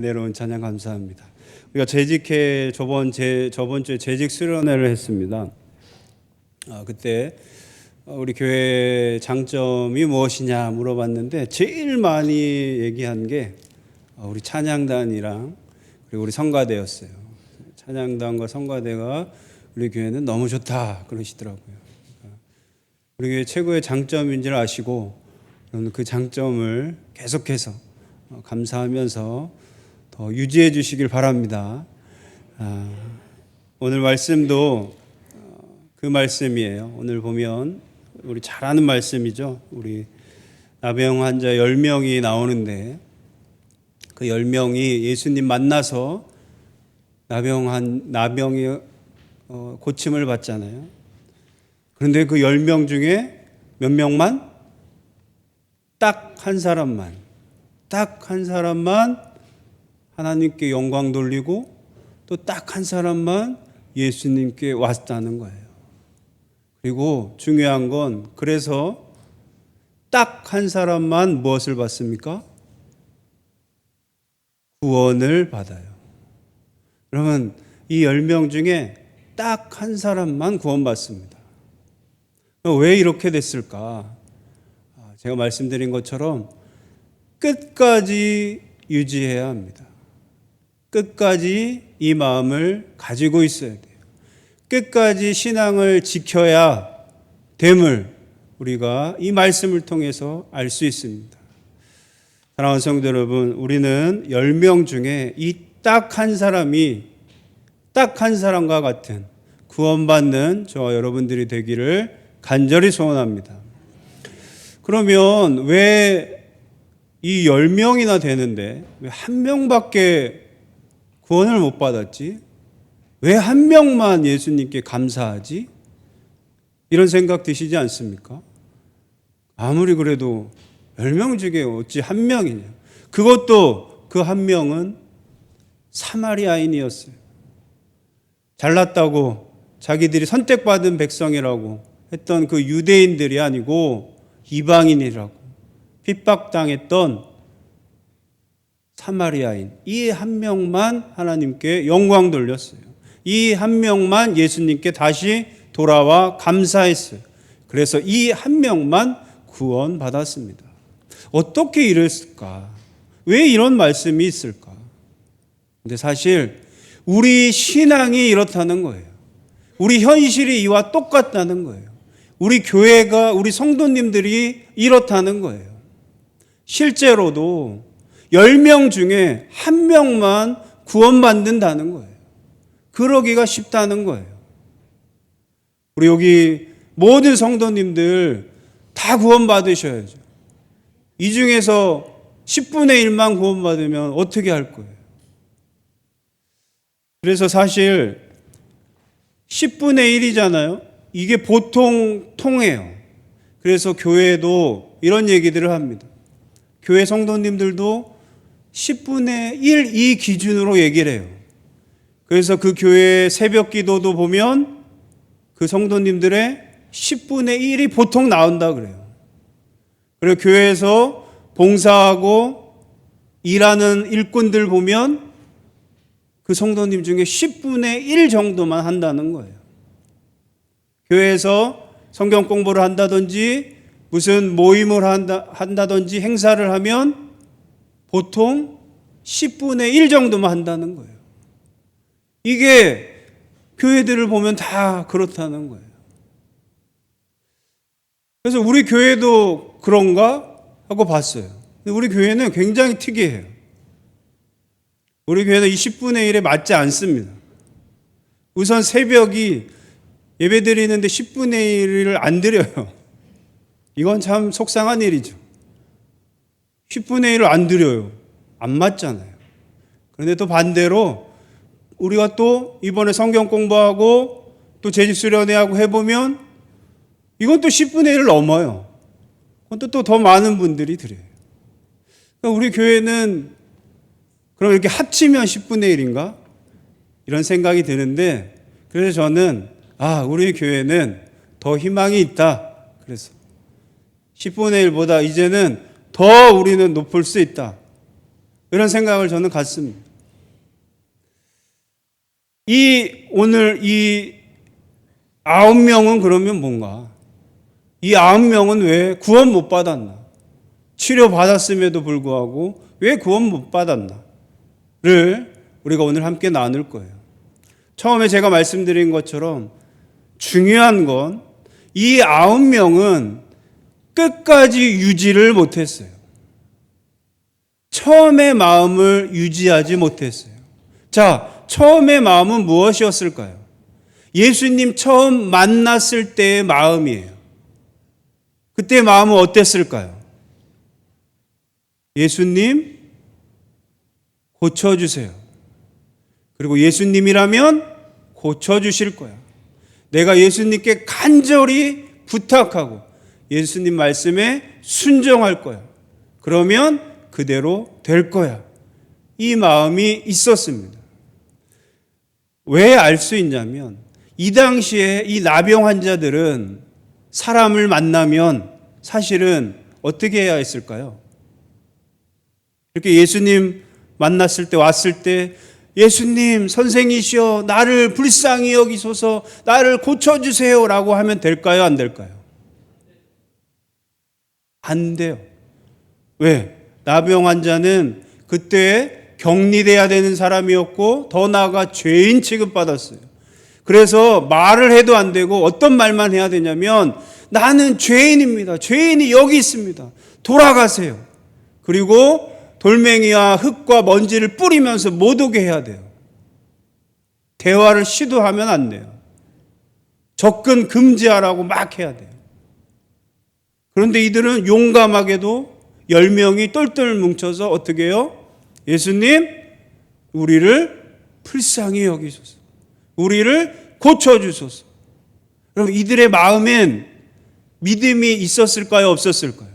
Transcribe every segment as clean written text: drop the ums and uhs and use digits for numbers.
내려온 찬양 감사합니다. 우리가 재직회 저번 주에 재직 수련회를 했습니다. 그때 우리 교회 장점이 무엇이냐 물어봤는데 제일 많이 얘기한 게 우리 찬양단이랑 그리고 우리 성가대였어요. 찬양단과 성가대가 우리 교회는 너무 좋다 그러시더라고요. 우리 교회 최고의 장점인 줄 아시고 그 장점을 계속해서 감사하면서 더 유지해 주시길 바랍니다. 오늘 말씀도 그 말씀이에요. 오늘 보면 우리 잘 아는 말씀이죠. 우리 나병 환자 10명이 나오는데 그 10명이 예수님 만나서 나병이 고침을 받잖아요. 그런데 그 10명 중에 몇 명만? 딱 한 사람만 하나님께 영광 돌리고 또 딱 한 사람만 예수님께 왔다는 거예요. 그리고 중요한 건 그래서 딱 한 사람만 무엇을 받습니까? 구원을 받아요. 그러면 이 10명 중에 딱 한 사람만 구원받습니다. 왜 이렇게 됐을까? 제가 말씀드린 것처럼 끝까지 유지해야 합니다. 끝까지 이 마음을 가지고 있어야 돼요. 끝까지 신앙을 지켜야 됨을 우리가 이 말씀을 통해서 알 수 있습니다. 사랑하는 성도 여러분, 우리는 10명 중에 이 딱 한 사람이 딱 한 사람과 같은 구원받는 저와 여러분들이 되기를 간절히 소원합니다. 그러면 왜 이 10명이나 되는데 왜 한 명밖에 구원을 못 받았지? 왜 한 명만 예수님께 감사하지? 이런 생각 드시지 않습니까? 아무리 그래도 10명 중에 어찌 한 명이냐? 그것도 그 한 명은 사마리아인이었어요. 잘났다고 자기들이 선택받은 백성이라고 했던 그 유대인들이 아니고 이방인이라고 핍박당했던 사마리아인, 이 한 명만 하나님께 영광 돌렸어요. 이 한 명만 예수님께 다시 돌아와 감사했어요. 그래서 이 한 명만 구원받았습니다. 어떻게 이랬을까? 왜 이런 말씀이 있을까? 근데 사실 우리 신앙이 이렇다는 거예요. 우리 현실이 이와 똑같다는 거예요. 우리 교회가, 우리 성도님들이 이렇다는 거예요. 실제로도 10명 중에 한 명만 구원받는다는 거예요. 그러기가 쉽다는 거예요. 우리 여기 모든 성도님들 다 구원받으셔야죠. 이 중에서 10분의 1만 구원받으면 어떻게 할 거예요? 그래서 사실 10분의 1이잖아요. 이게 보통 통해요. 그래서 교회도 이런 얘기들을 합니다. 교회 성도님들도 10분의 1 이 기준으로 얘기를 해요. 그래서 그 교회 새벽 기도도 보면 그 성도님들의 10분의 1이 보통 나온다 그래요. 그리고 교회에서 봉사하고 일하는 일꾼들 보면 그 성도님 중에 10분의 1 정도만 한다는 거예요. 교회에서 성경 공부를 한다든지 무슨 모임을 한다든지 행사를 하면 보통 10분의 1 정도만 한다는 거예요. 이게 교회들을 보면 다 그렇다는 거예요. 그래서 우리 교회도 그런가 하고 봤어요. 근데 우리 교회는 굉장히 특이해요. 우리 교회는 이 10분의 1에 맞지 않습니다. 우선 새벽이 예배 드리는데 10분의 1을 안 드려요. 이건 참 속상한 일이죠. 10분의 1을 안 드려요. 안 맞잖아요. 그런데 또 반대로 우리가 또 이번에 성경 공부하고 또 재직 수련회하고 해보면 이건 또 10분의 1을 넘어요. 그건 또 더 많은 분들이 드려요. 그러니까 우리 교회는 그럼 이렇게 합치면 10분의 1인가? 이런 생각이 드는데 그래서 저는 우리 교회는 더 희망이 있다. 그래서 10분의 1보다 이제는 더 우리는 높을 수 있다. 이런 생각을 저는 갖습니다. 오늘 이 9명은 그러면 뭔가? 이 9명은 왜 구원 못 받았나? 치료 받았음에도 불구하고 왜 구원 못 받았나?를 우리가 오늘 함께 나눌 거예요. 처음에 제가 말씀드린 것처럼 중요한 건 이 9명은 끝까지 유지를 못했어요. 처음의 마음을 유지하지 못했어요. 자, 처음의 마음은 무엇이었을까요? 예수님 처음 만났을 때의 마음이에요. 그때의 마음은 어땠을까요? 예수님 고쳐주세요. 그리고 예수님이라면 고쳐주실 거야. 내가 예수님께 간절히 부탁하고 예수님 말씀에 순종할 거야. 그러면 그대로 될 거야. 이 마음이 있었습니다. 왜 알 수 있냐면 이 당시에 이 나병 환자들은 사람을 만나면 사실은 어떻게 해야 했을까요? 이렇게 예수님 만났을 때 왔을 때 예수님 선생이시여 나를 불쌍히 여기소서 나를 고쳐주세요 라고 하면 될까요? 안 될까요? 안 돼요. 왜? 나병 환자는 그때 격리돼야 되는 사람이었고 더 나아가 죄인 취급받았어요. 그래서 말을 해도 안 되고 어떤 말만 해야 되냐면 나는 죄인입니다. 죄인이 여기 있습니다. 돌아가세요. 그리고 돌멩이와 흙과 먼지를 뿌리면서 못 오게 해야 돼요. 대화를 시도하면 안 돼요. 접근 금지하라고 막 해야 돼요. 그런데 이들은 용감하게도 10명이 똘똘 뭉쳐서 어떻게 해요? 예수님, 우리를 불쌍히 여기소서. 우리를 고쳐주소서. 그럼 이들의 마음엔 믿음이 있었을까요? 없었을까요?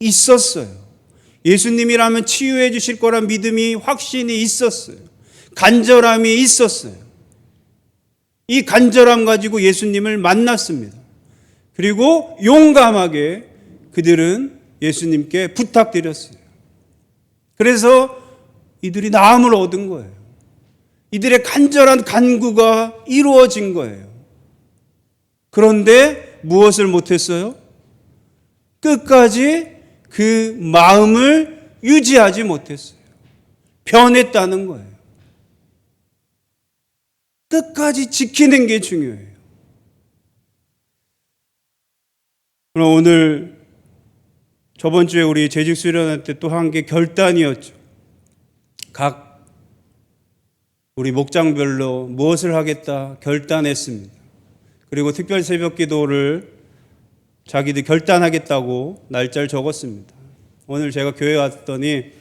있었어요. 예수님이라면 치유해 주실 거란 믿음이 확신이 있었어요. 간절함이 있었어요. 이 간절함 가지고 예수님을 만났습니다. 그리고 용감하게 그들은 예수님께 부탁드렸어요. 그래서 이들이 나음을 얻은 거예요. 이들의 간절한 간구가 이루어진 거예요. 그런데 무엇을 못했어요? 끝까지 그 마음을 유지하지 못했어요. 변했다는 거예요. 끝까지 지키는 게 중요해요. 그럼 오늘 저번 주에 우리 재직 수련회 때 또 한 게 결단이었죠. 각 우리 목장별로 무엇을 하겠다 결단했습니다. 그리고 특별 새벽 기도를 자기들 결단하겠다고 날짜를 적었습니다. 오늘 제가 교회 왔더니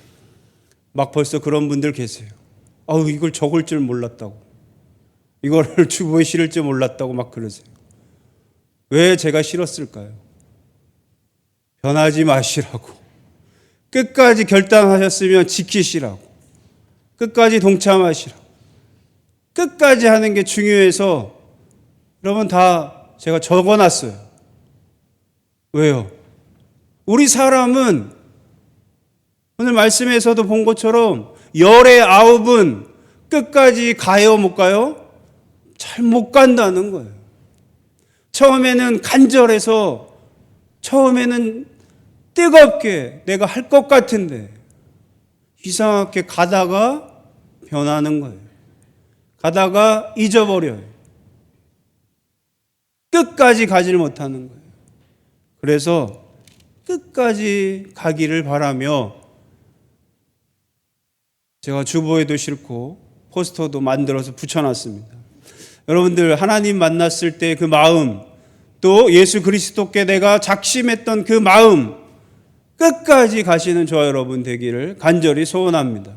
막 벌써 그런 분들 계세요. 아우, 이걸 적을 줄 몰랐다고. 이거를 주보에 실을 줄 몰랐다고 막 그러세요. 왜 제가 싫었을까요? 변하지 마시라고. 끝까지 결단하셨으면 지키시라고. 끝까지 동참하시라고. 끝까지 하는 게 중요해서 여러분 다 제가 적어놨어요. 왜요? 우리 사람은 오늘 말씀에서도 본 것처럼 19은 끝까지 가요, 못 가요? 잘 못 간다는 거예요. 처음에는 간절해서 처음에는 뜨겁게 내가 할 것 같은데 이상하게 가다가 변하는 거예요. 가다가 잊어버려요. 끝까지 가지를 못하는 거예요. 그래서 끝까지 가기를 바라며 제가 주보에도 싣고 포스터도 만들어서 붙여놨습니다. 여러분들 하나님 만났을 때 그 마음, 또 예수 그리스도께 내가 작심했던 그 마음 끝까지 가시는 저와 여러분 되기를 간절히 소원합니다.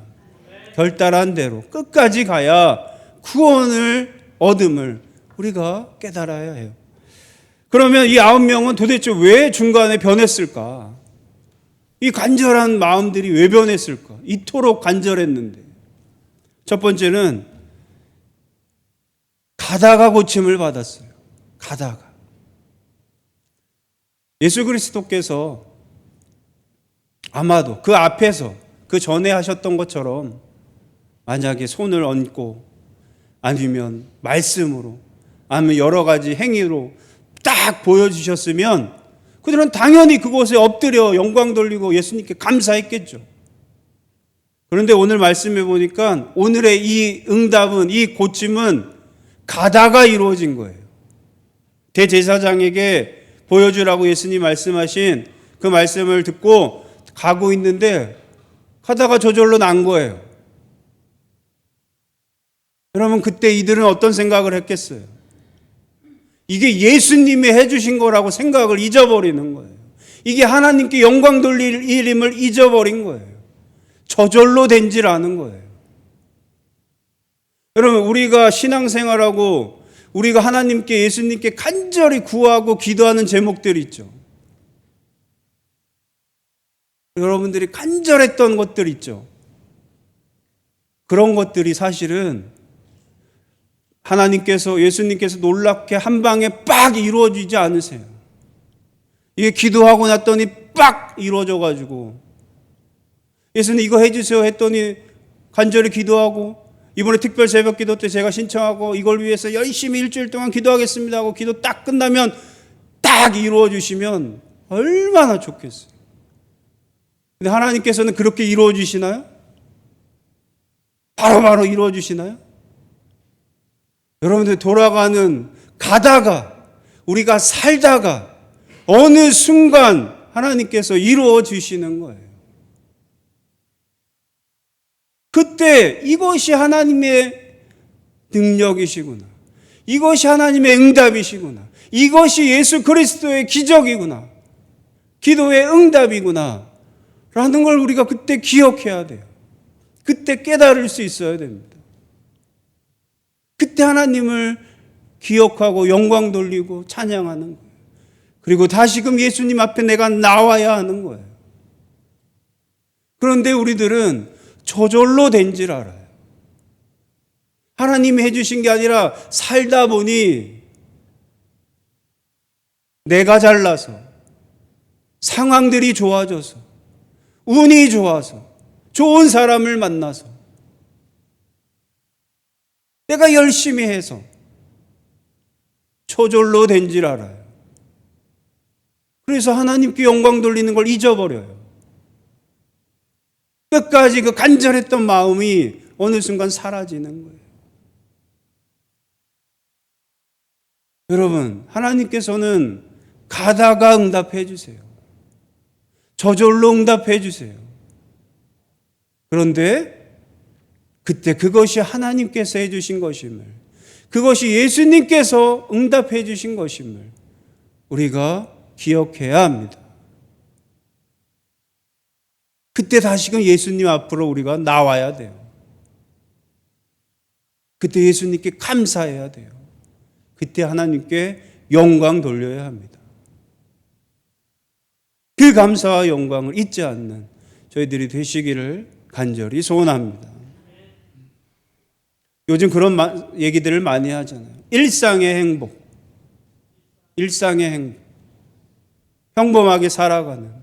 결단한 대로 끝까지 가야 구원을 얻음을 우리가 깨달아야 해요. 그러면 이 9명은 도대체 왜 중간에 변했을까? 이 간절한 마음들이 왜 변했을까? 이토록 간절했는데. 첫 번째는 가다가 고침을 받았어요. 가다가. 예수 그리스도께서 아마도 그 앞에서 그 전에 하셨던 것처럼 만약에 손을 얹고 아니면 말씀으로 아니면 여러 가지 행위로 딱 보여주셨으면 그들은 당연히 그곳에 엎드려 영광 돌리고 예수님께 감사했겠죠. 그런데 오늘 말씀해 보니까 오늘의 이 응답은, 이 고침은 가다가 이루어진 거예요. 대제사장에게 보여주라고 예수님 말씀하신 그 말씀을 듣고 가고 있는데 가다가 저절로 난 거예요. 여러분, 그때 이들은 어떤 생각을 했겠어요? 이게 예수님이 해주신 거라고 생각을 잊어버리는 거예요. 이게 하나님께 영광 돌릴 일임을 잊어버린 거예요. 저절로 된 줄 아는 거예요. 여러분, 우리가 신앙생활하고 우리가 하나님께, 예수님께 간절히 구하고 기도하는 제목들이 있죠. 여러분들이 간절했던 것들 있죠. 그런 것들이 사실은 하나님께서, 예수님께서 놀랍게 한 방에 빡 이루어지지 않으세요. 이게 기도하고 났더니 빡 이루어져가지고 예수님 이거 해주세요 했더니 간절히 기도하고 이번에 특별 새벽 기도 때 제가 신청하고 이걸 위해서 열심히 일주일 동안 기도하겠습니다 하고 기도 딱 끝나면 딱 이루어 주시면 얼마나 좋겠어요. 근데 하나님께서는 그렇게 이루어 주시나요? 바로바로 이루어 주시나요? 여러분들, 돌아가는, 가다가, 우리가 살다가 어느 순간 하나님께서 이루어 주시는 거예요. 그때 이것이 하나님의 능력이시구나, 이것이 하나님의 응답이시구나, 이것이 예수 그리스도의 기적이구나, 기도의 응답이구나 라는 걸 우리가 그때 기억해야 돼요. 그때 깨달을 수 있어야 됩니다. 그때 하나님을 기억하고 영광 돌리고 찬양하는 거예요. 그리고 다시금 예수님 앞에 내가 나와야 하는 거예요. 그런데 우리들은 저절로 된 줄 알아요. 하나님이 해주신 게 아니라 살다 보니 내가 잘나서, 상황들이 좋아져서, 운이 좋아서, 좋은 사람을 만나서, 내가 열심히 해서 저절로 된 줄 알아요. 그래서 하나님께 영광 돌리는 걸 잊어버려요. 끝까지 그 간절했던 마음이 어느 순간 사라지는 거예요. 여러분, 하나님께서는 가다가 응답해 주세요. 저절로 응답해 주세요. 그런데 그때 그것이 하나님께서 해주신 것임을, 그것이 예수님께서 응답해 주신 것임을 우리가 기억해야 합니다. 그때 다시금 예수님 앞으로 우리가 나와야 돼요. 그때 예수님께 감사해야 돼요. 그때 하나님께 영광 돌려야 합니다. 그 감사와 영광을 잊지 않는 저희들이 되시기를 간절히 소원합니다. 요즘 그런 얘기들을 많이 하잖아요. 일상의 행복, 일상의 행복, 평범하게 살아가는.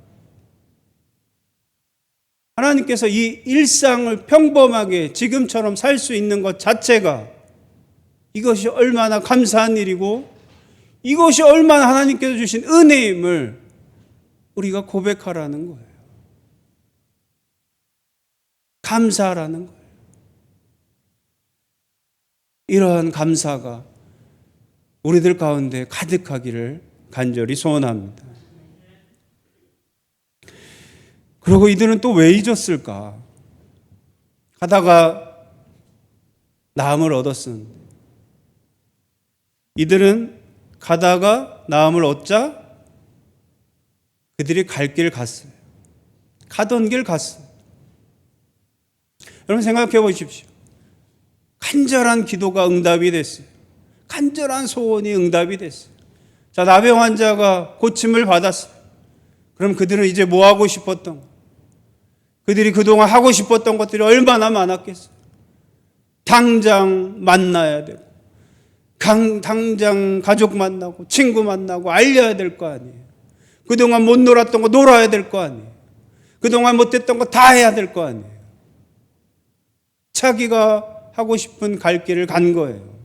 하나님께서 이 일상을 평범하게 지금처럼 살 수 있는 것 자체가, 이것이 얼마나 감사한 일이고 이것이 얼마나 하나님께서 주신 은혜임을 우리가 고백하라는 거예요. 감사하라는 거예요. 이러한 감사가 우리들 가운데 가득하기를 간절히 소원합니다. 그리고 이들은 또 왜 잊었을까? 가다가 나음을 얻었었는데, 이들은 가다가 나음을 얻자 그들이 갈 길 갔어요. 가던 길 갔어요. 여러분 생각해 보십시오. 간절한 기도가 응답이 됐어요. 간절한 소원이 응답이 됐어요. 자, 나병 환자가 고침을 받았어요. 그럼 그들은 이제 뭐 하고 싶었던 거? 그들이 그동안 하고 싶었던 것들이 얼마나 많았겠어요. 당장 만나야 되고, 당장 가족 만나고, 친구 만나고, 알려야 될 거 아니에요. 그동안 못 놀았던 거 놀아야 될 거 아니에요. 그동안 못했던 거 다 해야 될 거 아니에요. 자기가 하고 싶은 갈 길을 간 거예요.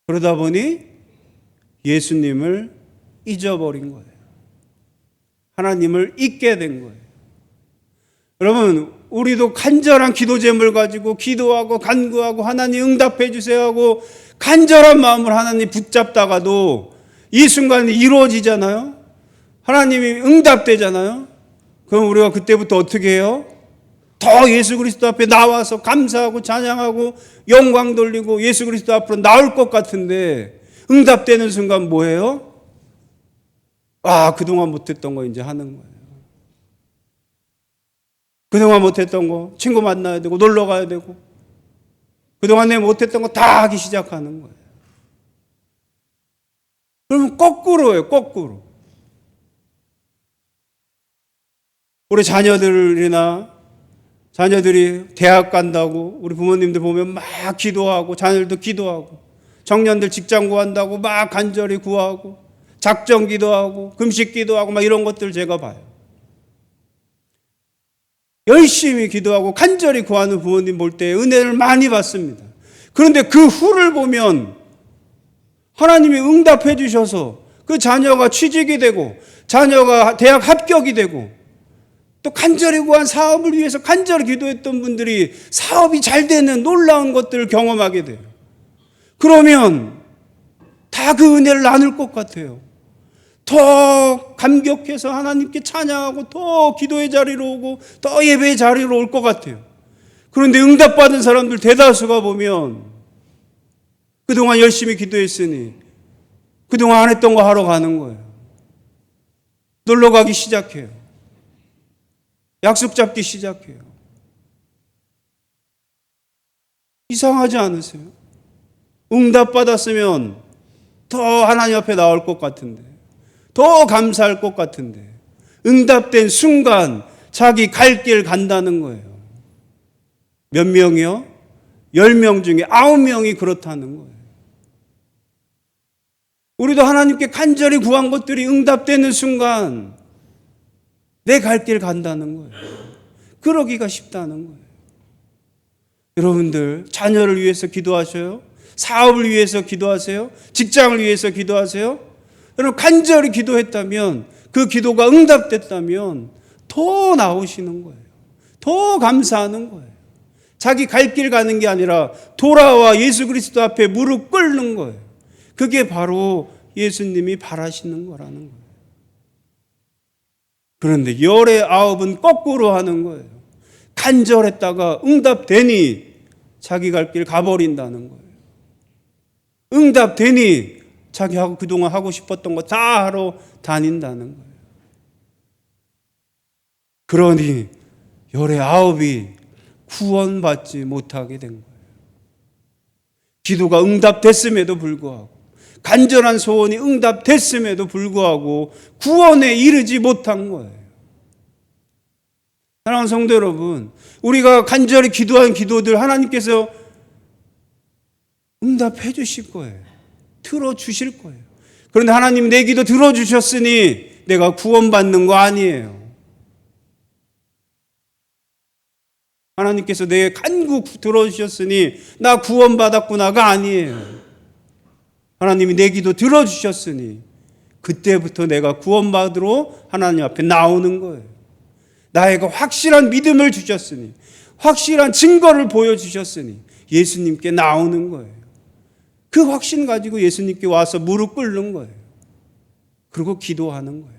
그러다 보니 예수님을 잊어버린 거예요. 하나님을 잊게 된 거예요. 여러분, 우리도 간절한 기도 제목을 가지고 기도하고 간구하고 하나님 응답해 주세요 하고 간절한 마음을 하나님 붙잡다가도 이 순간에 이루어지잖아요. 하나님이 응답되잖아요. 그럼 우리가 그때부터 어떻게 해요? 더 예수 그리스도 앞에 나와서 감사하고 찬양하고 영광 돌리고 예수 그리스도 앞으로 나올 것 같은데 응답되는 순간 뭐예요? 아, 그동안 못했던 거 이제 하는 거예요. 그동안 못했던 거 친구 만나야 되고 놀러 가야 되고 그동안 내가 못했던 거 다 하기 시작하는 거예요. 그러면 거꾸로예요. 거꾸로. 우리 자녀들이 대학 간다고 우리 부모님들 보면 막 기도하고 자녀들도 기도하고 청년들 직장 구한다고 막 간절히 구하고 작정 기도하고 금식 기도하고 막 이런 것들 제가 봐요. 열심히 기도하고 간절히 구하는 부모님 볼 때 은혜를 많이 받습니다. 그런데 그 후를 보면 하나님이 응답해 주셔서 그 자녀가 취직이 되고 자녀가 대학 합격이 되고 또 간절히 구한 사업을 위해서 간절히 기도했던 분들이 사업이 잘 되는 놀라운 것들을 경험하게 돼요. 그러면 다 그 은혜를 나눌 것 같아요. 더 감격해서 하나님께 찬양하고 더 기도의 자리로 오고 더 예배의 자리로 올 것 같아요. 그런데 응답받은 사람들 대다수가 보면 그동안 열심히 기도했으니 그동안 안 했던 거 하러 가는 거예요. 놀러 가기 시작해요. 약속 잡기 시작해요. 이상하지 않으세요? 응답받았으면 더 하나님 앞에 나올 것 같은데 더 감사할 것 같은데 응답된 순간 자기 갈 길 간다는 거예요. 몇 명이요? 10명 중에 9명이 그렇다는 거예요. 우리도 하나님께 간절히 구한 것들이 응답되는 순간 내 갈 길 간다는 거예요. 그러기가 쉽다는 거예요. 여러분들 자녀를 위해서 기도하셔요? 사업을 위해서 기도하세요? 직장을 위해서 기도하세요? 여러분 간절히 기도했다면 그 기도가 응답됐다면 더 나오시는 거예요. 더 감사하는 거예요. 자기 갈 길 가는 게 아니라 돌아와 예수 그리스도 앞에 무릎 꿇는 거예요. 그게 바로 예수님이 바라시는 거라는 거예요. 그런데 19은 거꾸로 하는 거예요. 간절했다가 응답되니 자기 갈 길 가버린다는 거예요. 응답되니 자기하고 그동안 하고 싶었던 거 다 하러 다닌다는 거예요. 그러니 19이 구원받지 못하게 된 거예요. 기도가 응답됐음에도 불구하고 간절한 소원이 응답됐음에도 불구하고 구원에 이르지 못한 거예요. 사랑하는 성도 여러분, 우리가 간절히 기도한 기도들 하나님께서 응답해 주실 거예요. 들어주실 거예요. 그런데 하나님 내 기도 들어주셨으니 내가 구원받는 거 아니에요. 하나님께서 내 간구 들어주셨으니 나 구원받았구나가 아니에요. 하나님이 내 기도 들어주셨으니 그때부터 내가 구원받으러 하나님 앞에 나오는 거예요. 나에게 확실한 믿음을 주셨으니 확실한 증거를 보여주셨으니 예수님께 나오는 거예요. 그 확신 가지고 예수님께 와서 무릎 꿇는 거예요. 그리고 기도하는 거예요.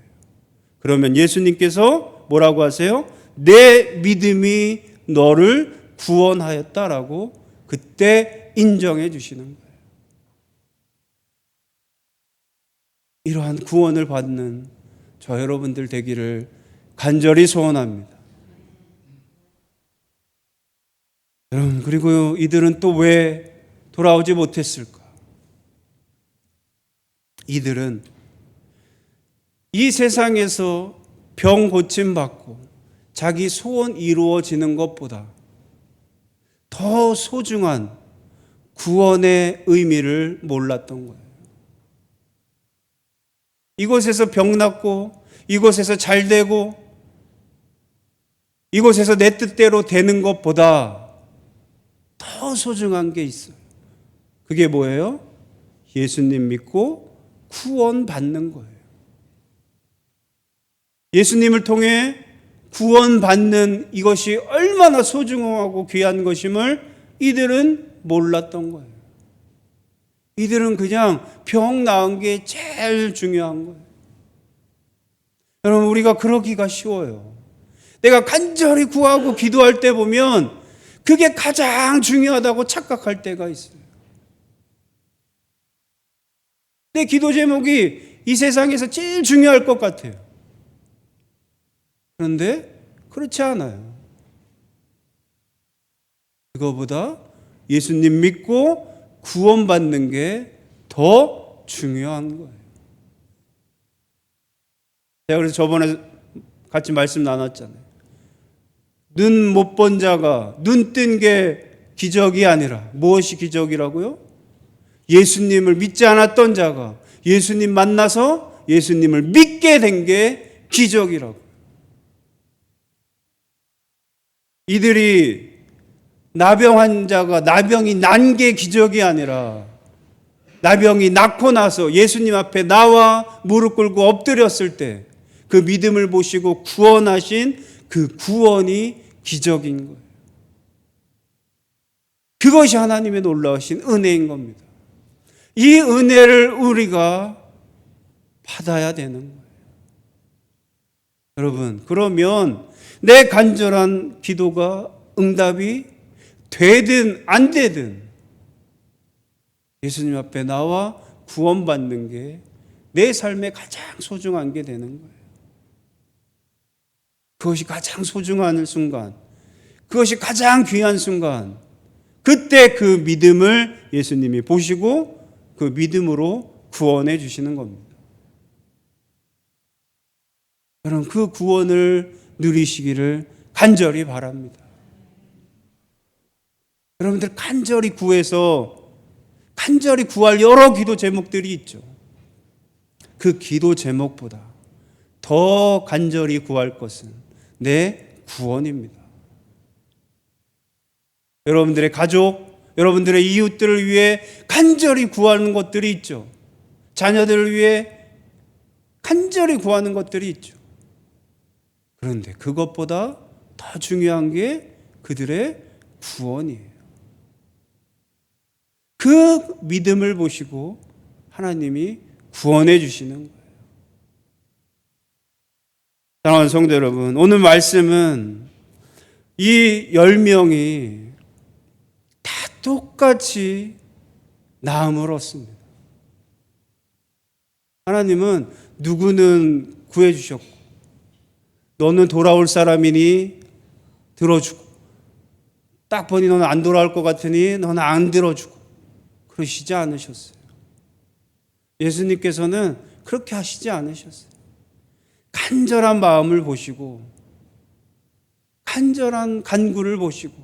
그러면 예수님께서 뭐라고 하세요? 내 믿음이 너를 구원하였다라고 그때 인정해 주시는 거예요. 이러한 구원을 받는 저 여러분들 되기를 간절히 소원합니다. 여러분, 그리고 이들은 또 왜 돌아오지 못했을까? 이들은 이 세상에서 병 고침 받고 자기 소원 이루어지는 것보다 더 소중한 구원의 의미를 몰랐던 거예요. 이곳에서 병 낫고 이곳에서 잘 되고 이곳에서 내 뜻대로 되는 것보다 더 소중한 게 있어요. 그게 뭐예요? 예수님 믿고 구원받는 거예요. 예수님을 통해 구원받는 이것이 얼마나 소중하고 귀한 것임을 이들은 몰랐던 거예요. 이들은 그냥 병 나은 게 제일 중요한 거예요. 여러분, 우리가 그러기가 쉬워요. 내가 간절히 구하고 기도할 때 보면 그게 가장 중요하다고 착각할 때가 있어요. 내 기도 제목이 이 세상에서 제일 중요할 것 같아요. 그런데 그렇지 않아요. 그거보다 예수님 믿고 구원받는 게 더 중요한 거예요. 제가 그래서 저번에 같이 말씀 나눴잖아요. 눈 못 본 자가 눈 뜬 게 기적이 아니라 무엇이 기적이라고요? 예수님을 믿지 않았던 자가 예수님 만나서 예수님을 믿게 된 게 기적이라고. 이들이 나병 환자가 나병이 난 게 기적이 아니라 나병이 낫고 나서 예수님 앞에 나와 무릎 꿇고 엎드렸을 때 그 믿음을 보시고 구원하신 그 구원이 기적인 거예요. 그것이 하나님의 놀라우신 은혜인 겁니다. 이 은혜를 우리가 받아야 되는 거예요. 여러분, 그러면 내 간절한 기도가 응답이 되든 안 되든 예수님 앞에 나와 구원받는 게 내 삶에 가장 소중한 게 되는 거예요. 그것이 가장 소중한 순간, 그것이 가장 귀한 순간, 그때 그 믿음을 예수님이 보시고 그 믿음으로 구원해 주시는 겁니다. 여러분, 그 구원을 누리시기를 간절히 바랍니다. 여러분들 간절히 구해서 간절히 구할 여러 기도 제목들이 있죠. 그 기도 제목보다 더 간절히 구할 것은 내 구원입니다. 여러분들의 가족, 여러분들의 이웃들을 위해 간절히 구하는 것들이 있죠. 자녀들을 위해 간절히 구하는 것들이 있죠. 그런데 그것보다 더 중요한 게 그들의 구원이에요. 그 믿음을 보시고 하나님이 구원해 주시는 거예요. 사랑하는 성도 여러분, 오늘 말씀은 이 10명이 다 똑같이 나음을 얻습니다. 하나님은 누구는 구해 주셨고 너는 돌아올 사람이니 들어주고 딱 보니 너는 안 돌아올 것 같으니 너는 안 들어주고 그러시지 않으셨어요. 예수님께서는 그렇게 하시지 않으셨어요. 간절한 마음을 보시고 간절한 간구를 보시고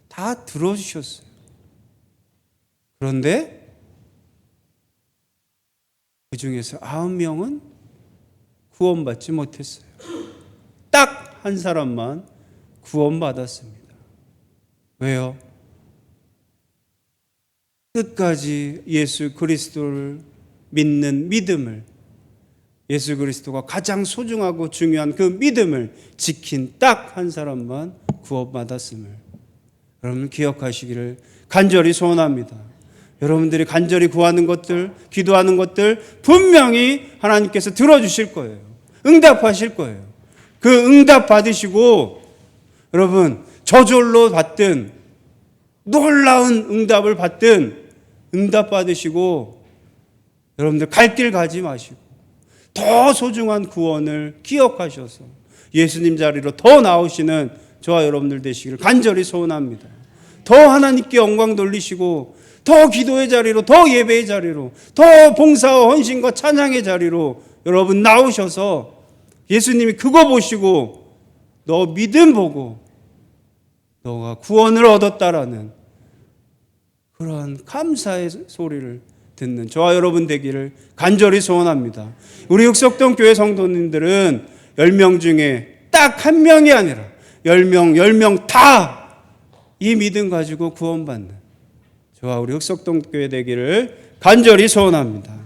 다 들어주셨어요. 그런데 그 중에서 9명은 구원받지 못했어요. 딱 한 사람만 구원받았습니다. 왜요? 끝까지 예수 그리스도를 믿는 믿음을, 예수 그리스도가 가장 소중하고 중요한 그 믿음을 지킨 딱 한 사람만 구원받았음을 여러분 기억하시기를 간절히 소원합니다. 여러분들이 간절히 구하는 것들, 기도하는 것들 분명히 하나님께서 들어주실 거예요. 응답하실 거예요. 그 응답 받으시고 여러분 저절로 받든 놀라운 응답을 받든 응답 받으시고 여러분들 갈 길 가지 마시고 더 소중한 구원을 기억하셔서 예수님 자리로 더 나오시는 저와 여러분들 되시기를 간절히 소원합니다. 더 하나님께 영광 돌리시고 더 기도의 자리로, 더 예배의 자리로, 더 봉사와 헌신과 찬양의 자리로 여러분 나오셔서 예수님이 그거 보시고 너 믿음 보고 너가 구원을 얻었다라는 그러한 감사의 소리를 듣는 저와 여러분 되기를 간절히 소원합니다. 우리 흑석동 교회 성도님들은 10명 중에 딱 한 명이 아니라 10명 다 이 믿음 가지고 구원받는 저와 우리 흑석동 교회 되기를 간절히 소원합니다.